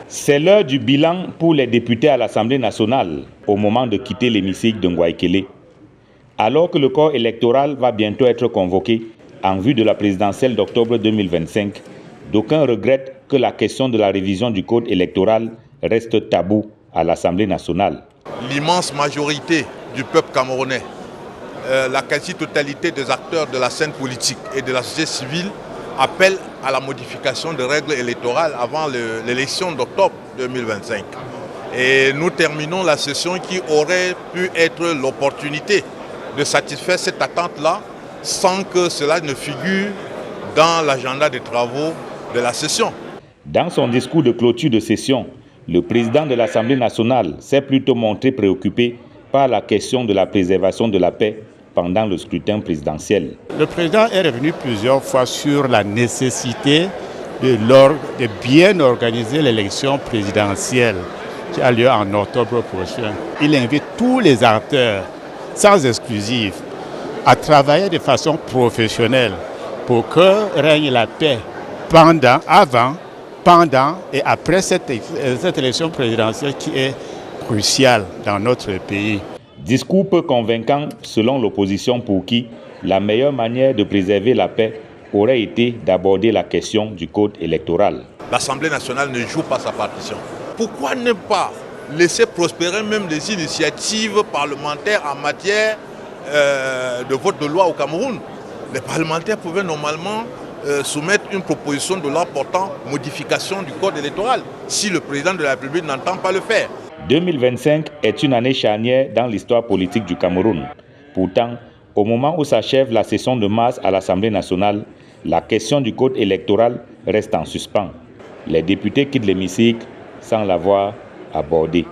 C'est l'heure du bilan pour les députés à l'Assemblée nationale au moment de quitter l'hémicycle de Ngouaïkele. Alors que le corps électoral va bientôt être convoqué en vue de la présidentielle d'octobre 2025, d'aucuns regrettent que la question de la révision du code électoral reste tabou à l'Assemblée nationale. L'immense majorité du peuple camerounais, la quasi-totalité des acteurs de la scène politique et de la société civile appellent à la modification des règles électorales avant l'élection d'octobre 2025. Et nous terminons la session qui aurait pu être l'opportunité de satisfaire cette attente-là sans que cela ne figure dans l'agenda des travaux de la session. Dans son discours de clôture de session, le président de l'Assemblée nationale s'est plutôt montré préoccupé par la question de la préservation de la paix pendant le scrutin présidentiel. Le président est revenu plusieurs fois sur la nécessité de bien organiser l'élection présidentielle qui a lieu en octobre prochain. Il invite tous les acteurs, sans exclusif, à travailler de façon professionnelle pour que règne la paix avant, pendant et après cette élection présidentielle qui est cruciale dans notre pays. Discours peu convaincant selon l'opposition pour qui la meilleure manière de préserver la paix aurait été d'aborder la question du code électoral. L'Assemblée nationale ne joue pas sa partition. Pourquoi ne pas laisser prospérer même les initiatives parlementaires en matière de vote de loi au Cameroun? Les parlementaires pouvaient normalement soumettre une proposition de loi portant modification du code électoral si le président de la République n'entend pas le faire. 2025 est une année charnière dans l'histoire politique du Cameroun. Pourtant, au moment où s'achève la session de mars à l'Assemblée nationale, la question du code électoral reste en suspens. Les députés quittent l'hémicycle sans l'avoir abordée.